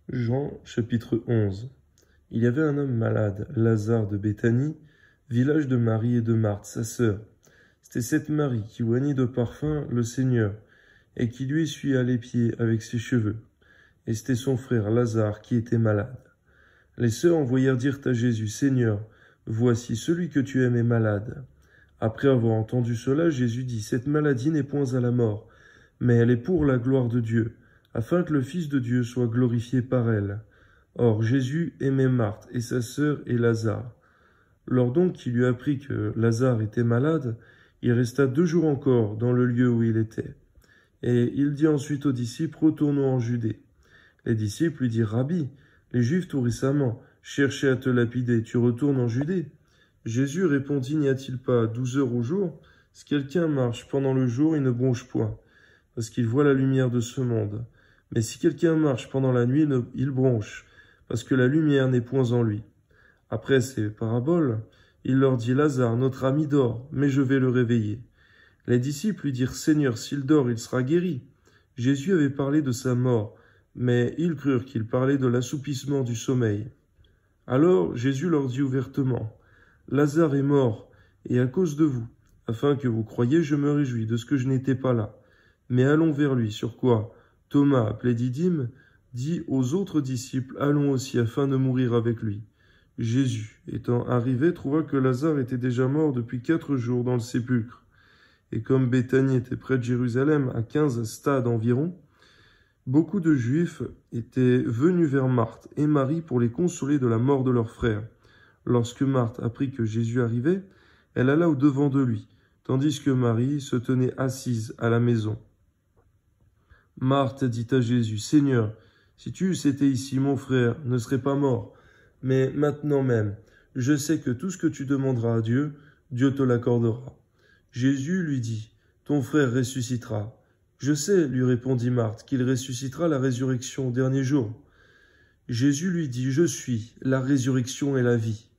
Jean chapitre 11. Il y avait un homme malade, Lazare de Béthanie, village de Marie et de Marthe, sa sœur. C'était cette Marie qui oignait de parfum le Seigneur, et qui lui essuya les pieds avec ses cheveux. Et c'était son frère Lazare qui était malade. Les sœurs envoyèrent dire à Jésus, « Seigneur, voici celui que tu aimes est malade. » Après avoir entendu cela, Jésus dit, « Cette maladie n'est point à la mort, mais elle est pour la gloire de Dieu, afin que le Fils de Dieu soit glorifié par elle. » Or Jésus aimait Marthe et sa sœur et Lazare. Lors donc qu'il lui apprit que Lazare était malade, il resta 2 jours encore dans le lieu où il était. Et il dit ensuite aux disciples, « Retournons en Judée. » Les disciples lui dirent, « Rabbi, les Juifs tout récemment cherchaient à te lapider, tu retournes en Judée ?» Jésus répondit, « N'y a-t-il pas 12 heures au jour? Si quelqu'un marche pendant le jour, il ne bronche point, parce qu'il voit la lumière de ce monde. Mais si quelqu'un marche pendant la nuit, il bronche, parce que la lumière n'est point en lui. » Après ces paraboles, il leur dit, « Lazare, notre ami dort, mais je vais le réveiller. » Les disciples lui dirent, « Seigneur, s'il dort, il sera guéri. » Jésus avait parlé de sa mort, mais ils crurent qu'il parlait de l'assoupissement du sommeil. Alors Jésus leur dit ouvertement, « Lazare est mort, et à cause de vous, afin que vous croyiez, je me réjouis de ce que je n'étais pas là. Mais allons vers lui, sur quoi Thomas, appelé Didyme, dit aux autres disciples, « Allons aussi, afin de mourir avec lui. » Jésus, étant arrivé, trouva que Lazare était déjà mort depuis 4 jours dans le sépulcre. Et comme Béthanie était près de Jérusalem, à 15 stades environ, beaucoup de Juifs étaient venus vers Marthe et Marie pour les consoler de la mort de leur frère. Lorsque Marthe apprit que Jésus arrivait, elle alla au-devant de lui, tandis que Marie se tenait assise à la maison. Marthe dit à Jésus, « Seigneur, si tu eusses été ici, mon frère ne serait pas mort. Mais maintenant même, je sais que tout ce que tu demanderas à Dieu, Dieu te l'accordera. » Jésus lui dit, « Ton frère ressuscitera. » « Je sais, lui répondit Marthe, qu'il ressuscitera à la résurrection au dernier jour. » Jésus lui dit, « Je suis la résurrection et la vie.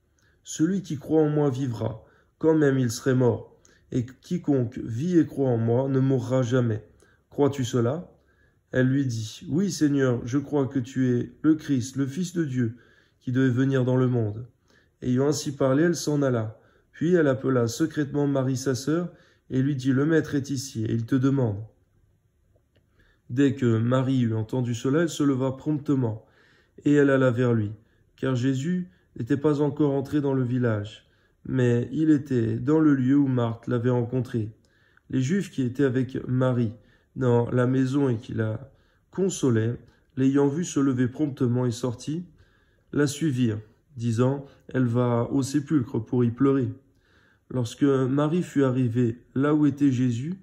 Celui qui croit en moi vivra, quand même il serait mort. Et quiconque vit et croit en moi ne mourra jamais. Crois-tu cela ?» Elle lui dit, « Oui, Seigneur, je crois que tu es le Christ, le Fils de Dieu, qui devait venir dans le monde. » Ayant ainsi parlé, elle s'en alla. Puis elle appela secrètement Marie, sa sœur, et lui dit, « Le Maître est ici, et il te demande. » Dès que Marie eut entendu cela, elle se leva promptement, et elle alla vers lui, car Jésus n'était pas encore entré dans le village, mais il était dans le lieu où Marthe l'avait rencontré. Les Juifs qui étaient avec Marie dans la maison et qui la consolaient, l'ayant vue se lever promptement et sortit, la suivirent, disant, « Elle va au sépulcre pour y pleurer. » Lorsque Marie fut arrivée là où était Jésus,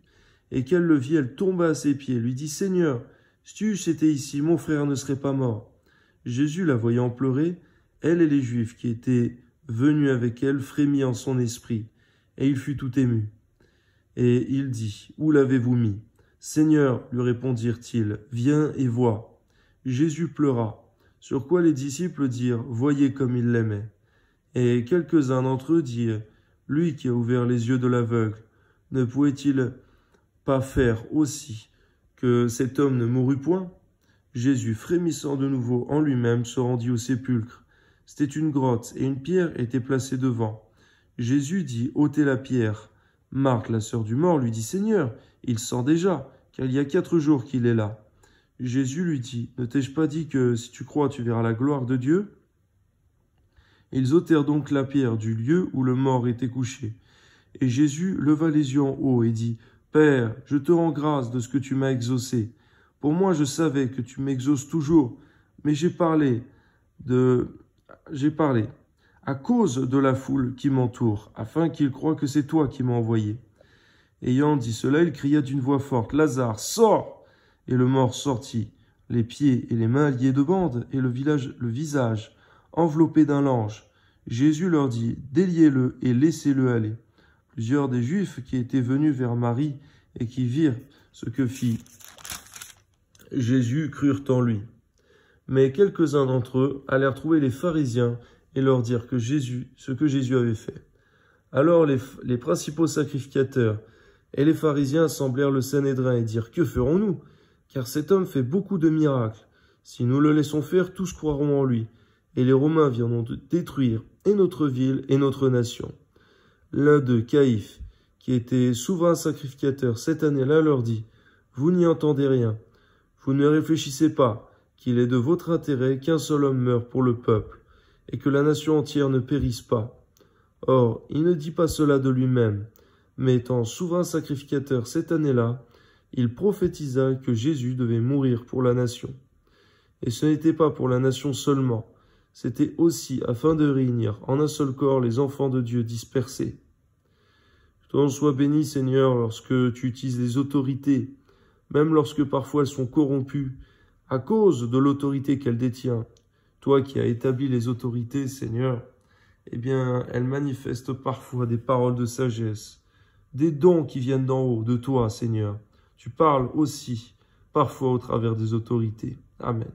et qu'elle le vit, elle tomba à ses pieds, lui dit, « Seigneur, si tu eusses été ici, mon frère ne serait pas mort. » Jésus, la voyant pleurer, elle et les Juifs qui étaient venus avec elle frémit en son esprit, et il fut tout ému. Et il dit, « Où l'avez-vous mis ?» « Seigneur, lui répondirent-ils, viens et vois. » Jésus pleura, sur quoi les disciples dirent, « Voyez comme il l'aimait. » Et quelques-uns d'entre eux dirent, « Lui qui a ouvert les yeux de l'aveugle, ne pouvait-il pas faire aussi que cet homme ne mourût point ?» Jésus, frémissant de nouveau en lui-même, se rendit au sépulcre. C'était une grotte, et une pierre était placée devant. Jésus dit, « Ôtez la pierre. » Marthe, la sœur du mort, lui dit, « Seigneur, il sent déjà, car il y a 4 jours qu'il est là. » Jésus lui dit, « Ne t'ai-je pas dit que si tu crois, tu verras la gloire de Dieu ?» Ils ôtèrent donc la pierre du lieu où le mort était couché. Et Jésus leva les yeux en haut et dit, « Père, je te rends grâce de ce que tu m'as exaucé. Pour moi, je savais que tu m'exauces toujours, mais j'ai parlé à cause de la foule qui m'entoure, afin qu'ils croient que c'est toi qui m'as envoyé. » Ayant dit cela, il cria d'une voix forte, « Lazare, sors !» Et le mort sortit, les pieds et les mains liés de bandes, et le visage enveloppé d'un linge. Jésus leur dit, « Déliez-le et laissez-le aller. » Plusieurs des Juifs qui étaient venus vers Marie et qui virent ce que fit Jésus crurent en lui. Mais quelques-uns d'entre eux allèrent trouver les pharisiens et leur dirent ce que Jésus avait fait. Alors les principaux sacrificateurs et les pharisiens assemblèrent le Sanhédrin et dirent, « Que ferons-nous? Car cet homme fait beaucoup de miracles. Si nous le laissons faire, tous croiront en lui, et les Romains viendront détruire et notre ville et notre nation. » L'un d'eux, Caïphe, qui était souverain sacrificateur cette année-là, leur dit, « Vous n'y entendez rien. Vous ne réfléchissez pas qu'il est de votre intérêt qu'un seul homme meure pour le peuple, et que la nation entière ne périsse pas. Or, il ne dit pas cela de lui-même, mais étant souverain sacrificateur cette année-là, il prophétisa que Jésus devait mourir pour la nation. Et ce n'était pas pour la nation seulement, c'était aussi afin de réunir en un seul corps les enfants de Dieu dispersés. Que ton nom soit béni, Seigneur, lorsque tu utilises les autorités, même lorsque parfois elles sont corrompues, à cause de l'autorité qu'elles détiennent. Toi qui as établi les autorités, Seigneur, eh bien, elles manifestent parfois des paroles de sagesse, des dons qui viennent d'en haut, de toi, Seigneur. Tu parles aussi, parfois au travers des autorités. Amen.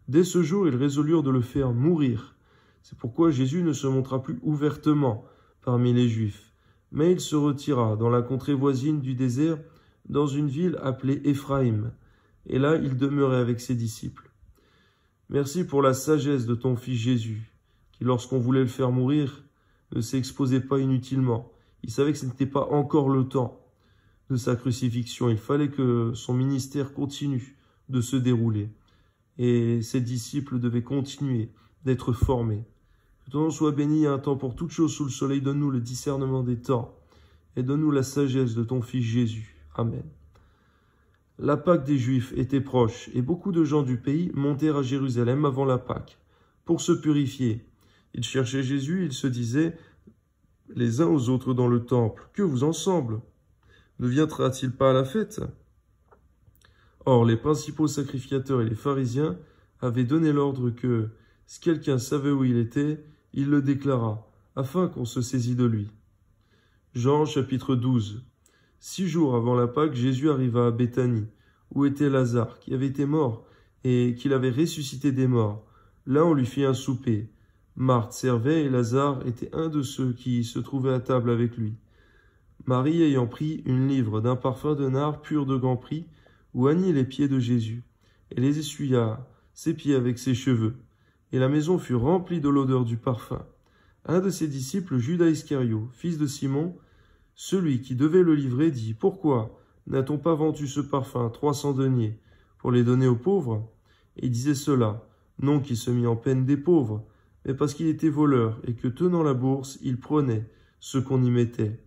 Dès ce jour, ils résolurent de le faire mourir. C'est pourquoi Jésus ne se montra plus ouvertement parmi les Juifs, mais il se retira dans la contrée voisine du désert, dans une ville appelée Éphraïm, et là il demeurait avec ses disciples. Merci pour la sagesse de ton Fils Jésus, qui lorsqu'on voulait le faire mourir, ne s'exposait pas inutilement. Il savait que ce n'était pas encore le temps de sa crucifixion. Il fallait que son ministère continue de se dérouler. Et ses disciples devaient continuer d'être formés. Que ton nom soit béni, il y a un temps pour toutes choses sous le soleil. Donne-nous le discernement des temps et donne-nous la sagesse de ton Fils Jésus. Amen. La Pâque des Juifs était proche et beaucoup de gens du pays montèrent à Jérusalem avant la Pâque pour se purifier. Ils cherchaient Jésus, ils se disaient les uns aux autres dans le temple, « Que vous en semble? Ne viendra-t-il pas à la fête ?» Or, les principaux sacrificateurs et les pharisiens avaient donné l'ordre que, si quelqu'un savait où il était, il le déclara, afin qu'on se saisît de lui. Jean chapitre 12. 6 jours avant la Pâque, Jésus arriva à Béthanie, où était Lazare, qui avait été mort, et qu'il avait ressuscité des morts. Là, on lui fit un souper. Marthe servait, et Lazare était un de ceux qui se trouvaient à table avec lui. Marie ayant pris une livre d'un parfum de nard pur de grand prix, oignit les pieds de Jésus, et les essuya ses pieds avec ses cheveux. Et la maison fut remplie de l'odeur du parfum. Un de ses disciples, Judas Iscario, fils de Simon, celui qui devait le livrer, dit, « Pourquoi n'a-t-on pas vendu ce parfum 300 deniers pour les donner aux pauvres ?» Et il disait cela, non qu'il se mit en peine des pauvres, mais parce qu'il était voleur et que, tenant la bourse, il prenait ce qu'on y mettait.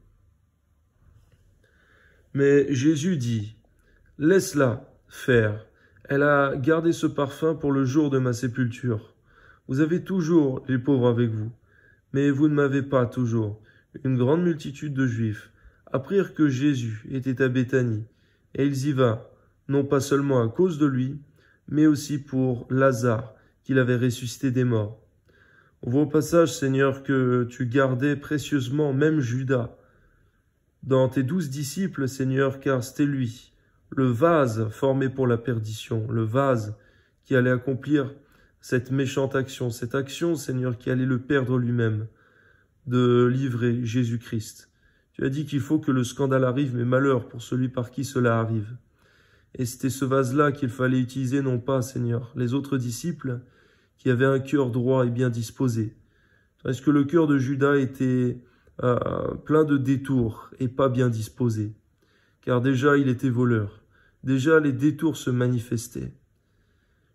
Mais Jésus dit, « Laisse-la faire. Elle a gardé ce parfum pour le jour de ma sépulture. Vous avez toujours les pauvres avec vous, mais vous ne m'avez pas toujours. » Une grande multitude de Juifs apprirent que Jésus était à Béthanie, et ils y vinrent, non pas seulement à cause de lui, mais aussi pour Lazare, qu'il avait ressuscité des morts. On voit au passage, Seigneur, que tu gardais précieusement même Judas dans tes 12 disciples, Seigneur, car c'était lui, le vase formé pour la perdition, le vase qui allait accomplir cette méchante action, cette action, Seigneur, qui allait le perdre lui-même, de livrer Jésus-Christ. Tu as dit qu'il faut que le scandale arrive, mais malheur pour celui par qui cela arrive. Et c'était ce vase-là qu'il fallait utiliser, non pas, Seigneur, les autres disciples qui avaient un cœur droit et bien disposé. Est-ce que le cœur de Judas était plein de détours et pas bien disposé? Car déjà il était voleur. Déjà les détours se manifestaient.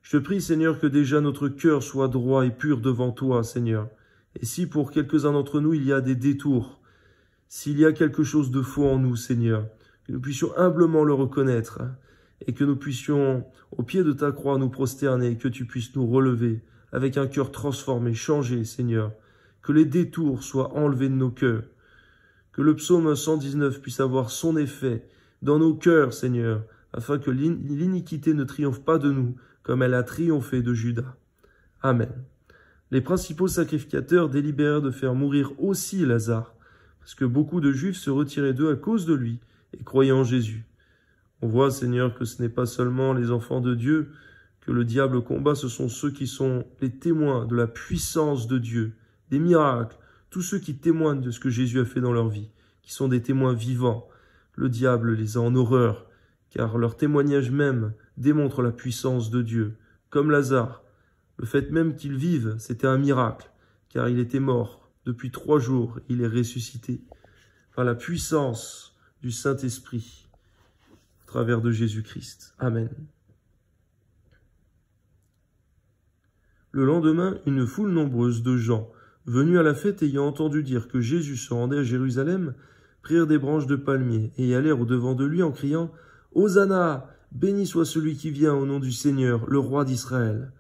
Je te prie, Seigneur, que déjà notre cœur soit droit et pur devant toi, Seigneur. Et si pour quelques-uns d'entre nous, il y a des détours, s'il y a quelque chose de faux en nous, Seigneur, que nous puissions humblement le reconnaître, et que nous puissions, au pied de ta croix, nous prosterner, et que tu puisses nous relever avec un cœur transformé, changé, Seigneur, que les détours soient enlevés de nos cœurs, que le psaume 119 puisse avoir son effet dans nos cœurs, Seigneur, afin que l'iniquité ne triomphe pas de nous, comme elle a triomphé de Judas. Amen. Les principaux sacrificateurs délibérèrent de faire mourir aussi Lazare, parce que beaucoup de Juifs se retiraient d'eux à cause de lui et croyaient en Jésus. On voit, Seigneur, que ce n'est pas seulement les enfants de Dieu que le diable combat, ce sont ceux qui sont les témoins de la puissance de Dieu, des miracles, tous ceux qui témoignent de ce que Jésus a fait dans leur vie, qui sont des témoins vivants. Le diable les a en horreur, car leur témoignage même démontre la puissance de Dieu, comme Lazare. Le fait même qu'il vive, c'était un miracle, car il était mort depuis 3 jours, il est ressuscité par la puissance du Saint-Esprit, au travers de Jésus-Christ. Amen. Le lendemain, une foule nombreuse de gens, venus à la fête ayant entendu dire que Jésus se rendait à Jérusalem, prirent des branches de palmier et allèrent au-devant de lui en criant « Hosanna ! Béni soit celui qui vient au nom du Seigneur, le roi d'Israël !»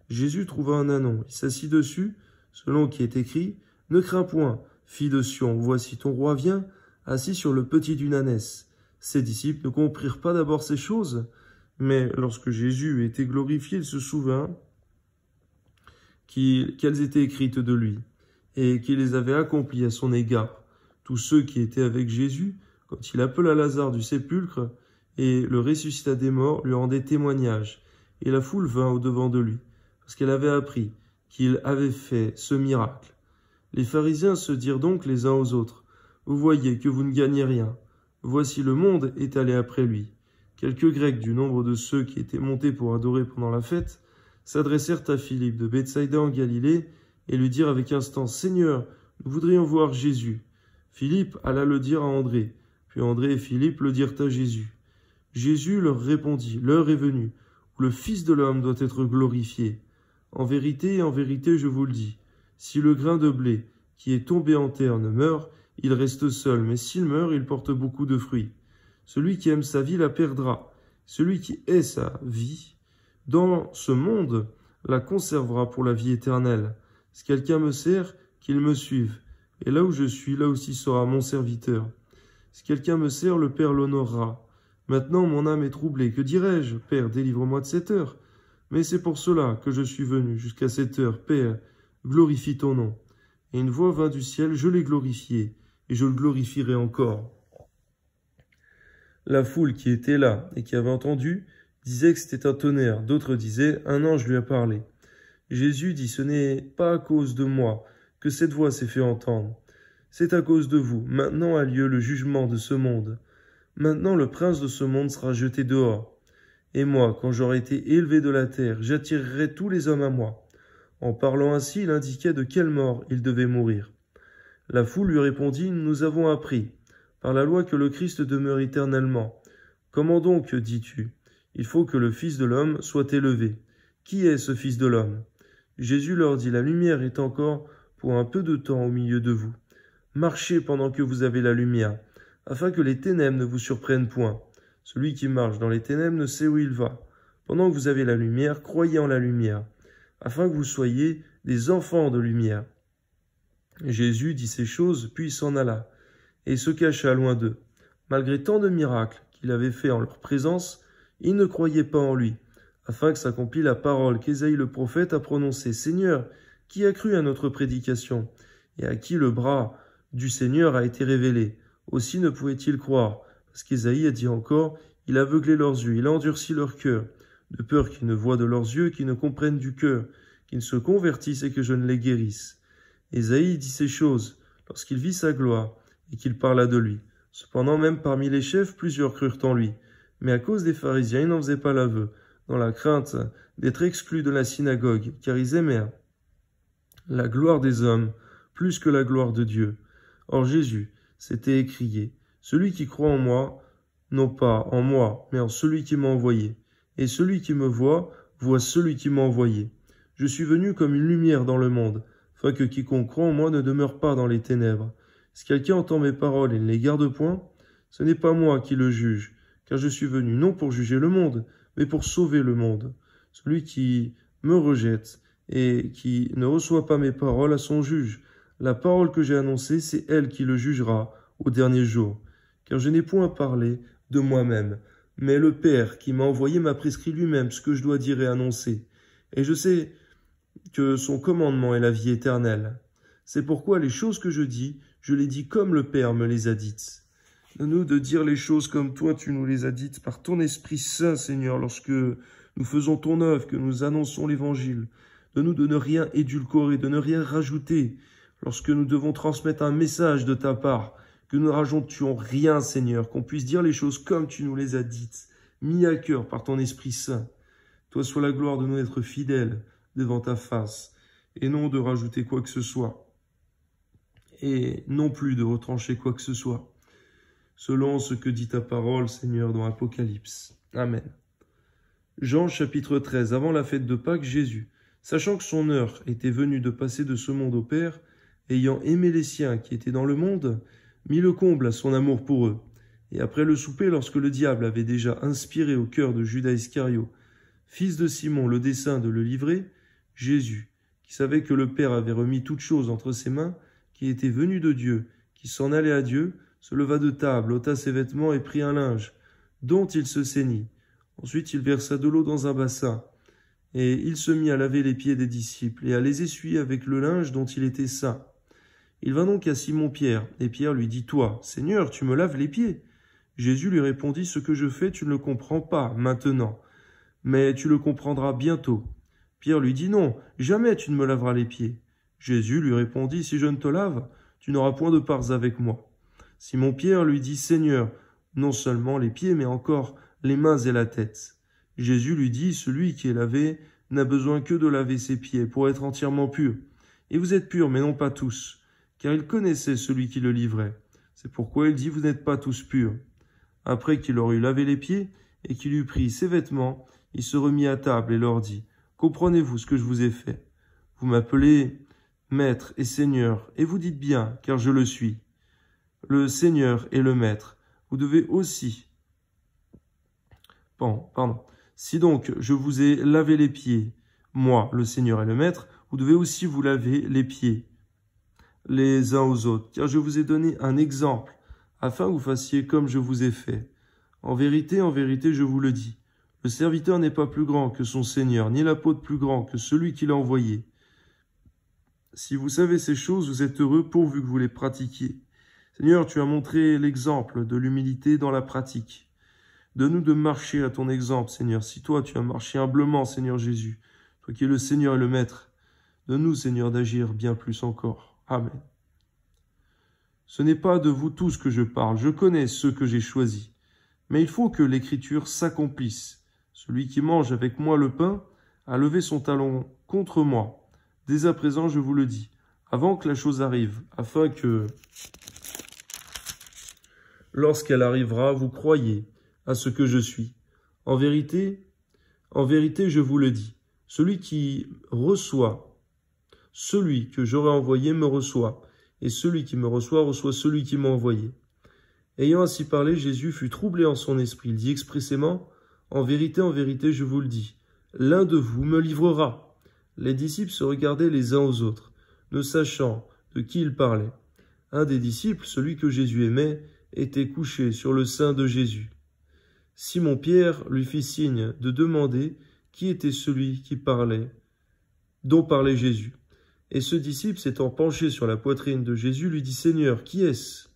Jésus trouva un ânon, il s'assit dessus, selon qui est écrit « Ne crains point, fille de Sion, voici ton roi vient, assis sur le petit d'une ânesse. » Ses disciples ne comprirent pas d'abord ces choses, mais lorsque Jésus était glorifié, il se souvint qu'elles étaient écrites de lui, et qu'il les avait accomplies à son égard. Tous ceux qui étaient avec Jésus, quand il appela Lazare du sépulcre et le ressuscita des morts, lui rendaient témoignage, et la foule vint au-devant de lui, parce qu'elle avait appris qu'il avait fait ce miracle. Les pharisiens se dirent donc les uns aux autres, « Vous voyez que vous ne gagnez rien. Voici le monde est allé après lui. » Quelques Grecs du nombre de ceux qui étaient montés pour adorer pendant la fête s'adressèrent à Philippe de Bethsaïda en Galilée et lui dirent avec instance, « Seigneur, nous voudrions voir Jésus. » Philippe alla le dire à André, puis André et Philippe le dirent à Jésus. Jésus leur répondit, « L'heure est venue, où le Fils de l'homme doit être glorifié. En vérité, je vous le dis, si le grain de blé qui est tombé en terre ne meurt, il reste seul, mais s'il meurt, il porte beaucoup de fruits. Celui qui aime sa vie la perdra. Celui qui hait sa vie, dans ce monde, la conservera pour la vie éternelle. Si quelqu'un me sert, qu'il me suive. Et là où je suis, là aussi sera mon serviteur. Si quelqu'un me sert, le Père l'honorera. Maintenant, mon âme est troublée. Que dirai-je? Père, délivre-moi de cette heure. Mais c'est pour cela que je suis venu jusqu'à cette heure. Père, glorifie ton nom. Et une voix vint du ciel, je l'ai glorifié, et je le glorifierai encore. La foule qui était là et qui avait entendu disait que c'était un tonnerre. D'autres disaient, un ange lui a parlé. Jésus dit, ce n'est pas à cause de moi que cette voix s'est fait entendre. C'est à cause de vous. Maintenant a lieu le jugement de ce monde. Maintenant le prince de ce monde sera jeté dehors. Et moi, quand j'aurai été élevé de la terre, j'attirerai tous les hommes à moi. En parlant ainsi, il indiquait de quelle mort il devait mourir. La foule lui répondit, nous avons appris, par la loi, que le Christ demeure éternellement. Comment donc, dis-tu? Il faut que le Fils de l'homme soit élevé. Qui est ce Fils de l'homme? Jésus leur dit, la lumière est encore pour un peu de temps au milieu de vous. Marchez pendant que vous avez la lumière, afin que les ténèbres ne vous surprennent point. Celui qui marche dans les ténèbres ne sait où il va. Pendant que vous avez la lumière, croyez en la lumière, afin que vous soyez des enfants de lumière. Jésus dit ces choses, puis s'en alla, et se cacha loin d'eux. Malgré tant de miracles qu'il avait faits en leur présence, ils ne croyaient pas en lui, afin que s'accomplît la parole qu'Ésaïe le prophète a prononcée. « Seigneur, qui a cru à notre prédication, et à qui le bras du Seigneur a été révélé? Aussi ne pouvait-il croire, parce qu'Ésaïe a dit encore, « Il a aveuglé leurs yeux, il a endurci leur cœur, de peur qu'ils ne voient de leurs yeux, qu'ils ne comprennent du cœur, qu'ils ne se convertissent et que je ne les guérisse. » Ésaïe dit ces choses lorsqu'il vit sa gloire et qu'il parla de lui. Cependant, même parmi les chefs, plusieurs crurent en lui. Mais à cause des pharisiens, ils n'en faisaient pas l'aveu, dans la crainte d'être exclus de la synagogue, car ils aimèrent la gloire des hommes plus que la gloire de Dieu. Or Jésus s'était écrié, « Celui qui croit en moi, non pas en moi, mais en celui qui m'a envoyé. Et celui qui me voit celui qui m'a envoyé. Je suis venu comme une lumière dans le monde, afin que quiconque croit en moi ne demeure pas dans les ténèbres. Si quelqu'un entend mes paroles et ne les garde point, ce n'est pas moi qui le juge, car je suis venu non pour juger le monde, mais pour sauver le monde. Celui qui me rejette et qui ne reçoit pas mes paroles à son juge. La parole que j'ai annoncée, c'est elle qui le jugera au dernier jour. Car je n'ai point parlé de moi-même, mais le Père qui m'a envoyé m'a prescrit lui-même ce que je dois dire et annoncer. Et je sais que son commandement est la vie éternelle. C'est pourquoi les choses que je dis, je les dis comme le Père me les a dites. Donne-nous de dire les choses comme toi tu nous les as dites par ton Esprit Saint, Seigneur, lorsque nous faisons ton œuvre, que nous annonçons l'Évangile. Donne-nous de ne rien édulcorer, de ne rien rajouter, lorsque nous devons transmettre un message de ta part, que nous ne rajoutions rien, Seigneur, qu'on puisse dire les choses comme tu nous les as dites, mis à cœur par ton Esprit Saint. Toi soit la gloire de nous être fidèles devant ta face, et non de rajouter quoi que ce soit, et non plus de retrancher quoi que ce soit, selon ce que dit ta parole, Seigneur, dans l'Apocalypse. Amen. Jean chapitre 13. Avant la fête de Pâques, Jésus, sachant que son heure était venue de passer de ce monde au Père, ayant aimé les siens qui étaient dans le monde, mit le comble à son amour pour eux. Et après le souper, lorsque le diable avait déjà inspiré au cœur de Judas Iscario, fils de Simon, le dessein de le livrer, Jésus, qui savait que le Père avait remis toutes choses entre ses mains, qui était venu de Dieu, qui s'en allait à Dieu, se leva de table, ôta ses vêtements et prit un linge, dont il se ceignit. Ensuite il versa de l'eau dans un bassin, et il se mit à laver les pieds des disciples, et à les essuyer avec le linge dont il était saint. Il vint donc à Simon-Pierre, et Pierre lui dit, « Toi, Seigneur, tu me laves les pieds ?» Jésus lui répondit, « Ce que je fais, tu ne le comprends pas maintenant, mais tu le comprendras bientôt. » Pierre lui dit, « Non, jamais tu ne me laveras les pieds. » Jésus lui répondit, « Si je ne te lave, tu n'auras point de parts avec moi. » Simon-Pierre lui dit, « Seigneur, non seulement les pieds, mais encore les mains et la tête. » Jésus lui dit, « Celui qui est lavé n'a besoin que de laver ses pieds pour être entièrement pur. Et vous êtes purs, mais non pas tous. » Car il connaissait celui qui le livrait. C'est pourquoi il dit, « Vous n'êtes pas tous purs. » Après qu'il leur eut lavé les pieds et qu'il eut pris ses vêtements, il se remit à table et leur dit, « Comprenez-vous ce que je vous ai fait? Vous m'appelez Maître et Seigneur, et vous dites bien, car je le suis. Le Seigneur et le Maître, vous devez aussi... Si donc je vous ai lavé les pieds, moi, le Seigneur et le Maître, vous devez aussi vous laver les pieds, les uns aux autres, car je vous ai donné un exemple, afin que vous fassiez comme je vous ai fait. En vérité, je vous le dis, le serviteur n'est pas plus grand que son Seigneur, ni l'apôtre plus grand que celui qui l'a envoyé. Si vous savez ces choses, vous êtes heureux pourvu que vous les pratiquiez. Seigneur, tu as montré l'exemple de l'humilité dans la pratique. Donne-nous de marcher à ton exemple, Seigneur. Si toi, tu as marché humblement, Seigneur Jésus, toi qui es le Seigneur et le Maître, donne-nous, Seigneur, d'agir bien plus encore. Amen. Ce n'est pas de vous tous que je parle, je connais ceux que j'ai choisis. Mais il faut que l'Écriture s'accomplisse. Celui qui mange avec moi le pain a levé son talon contre moi. Dès à présent, je vous le dis, avant que la chose arrive, afin que, lorsqu'elle arrivera, vous croyiez à ce que je suis. En vérité, je vous le dis, celui qui reçoit, celui que j'aurai envoyé me reçoit, et celui qui me reçoit reçoit celui qui m'a envoyé. Ayant ainsi parlé, Jésus fut troublé en son esprit. Il dit expressément, en vérité, je vous le dis, l'un de vous me livrera. Les disciples se regardaient les uns aux autres, ne sachant de qui ils parlaient. Un des disciples, celui que Jésus aimait, était couché sur le sein de Jésus. Simon-Pierre lui fit signe de demander qui était celui qui parlait, dont parlait Jésus. Et ce disciple, s'étant penché sur la poitrine de Jésus, lui dit, « Seigneur, qui est-ce »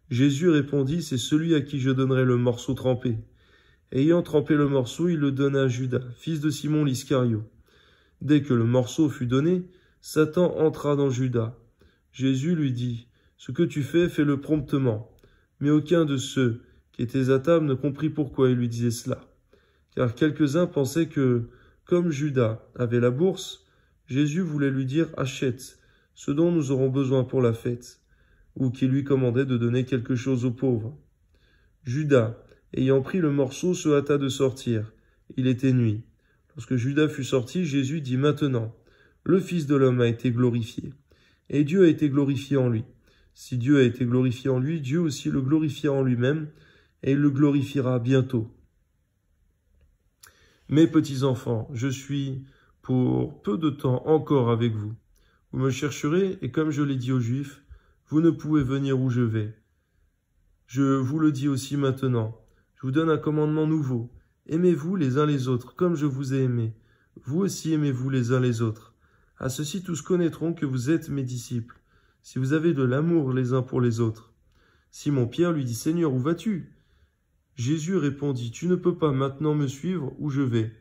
Jésus répondit, « C'est celui à qui je donnerai le morceau trempé. » Ayant trempé le morceau, il le donna à Judas, fils de Simon l'Iscario. Dès que le morceau fut donné, Satan entra dans Judas. Jésus lui dit, « Ce que tu fais, fais-le promptement. » Mais aucun de ceux qui étaient à table ne comprit pourquoi il lui disait cela. Car quelques-uns pensaient que, comme Judas avait la bourse, Jésus voulait lui dire « Achète ce dont nous aurons besoin pour la fête », ou qu'il lui commandait de donner quelque chose aux pauvres. Judas, ayant pris le morceau, se hâta de sortir. Il était nuit. Lorsque Judas fut sorti, Jésus dit « Maintenant, le Fils de l'homme a été glorifié, et Dieu a été glorifié en lui. Si Dieu a été glorifié en lui, Dieu aussi le glorifiera en lui-même, et il le glorifiera bientôt. Mes petits enfants, je suis pour peu de temps encore avec vous. Vous me chercherez, et comme je l'ai dit aux Juifs, vous ne pouvez venir où je vais. Je vous le dis aussi maintenant. Je vous donne un commandement nouveau. Aimez-vous les uns les autres, comme je vous ai aimé. Vous aussi aimez-vous les uns les autres. À ceci tous connaîtront que vous êtes mes disciples, si vous avez de l'amour les uns pour les autres. Simon-Pierre lui dit, « Seigneur, où vas-tu » Jésus répondit, « Tu ne peux pas maintenant me suivre où je vais,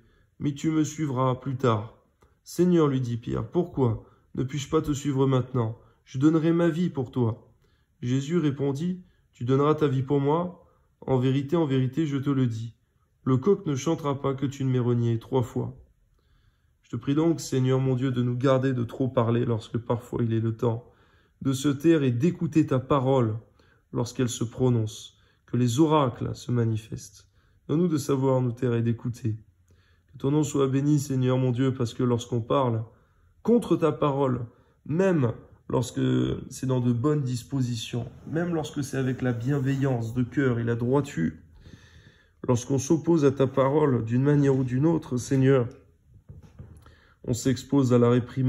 mais tu me suivras plus tard. » « Seigneur, lui dit Pierre, pourquoi ne puis-je pas te suivre maintenant? Je donnerai ma vie pour toi. » Jésus répondit, « Tu donneras ta vie pour moi? En vérité, je te le dis. Le coq ne chantera pas que tu ne m'aies renié 3 fois. Je te prie donc, Seigneur mon Dieu, de nous garder de trop parler lorsque parfois il est le temps de se taire et d'écouter ta parole lorsqu'elle se prononce, que les oracles se manifestent. Donne-nous de savoir nous taire et d'écouter. Que ton nom soit béni, Seigneur mon Dieu, parce que lorsqu'on parle contre ta parole, même lorsque c'est dans de bonnes dispositions, même lorsque c'est avec la bienveillance de cœur et la droiture, lorsqu'on s'oppose à ta parole d'une manière ou d'une autre, Seigneur, on s'expose à la réprimande.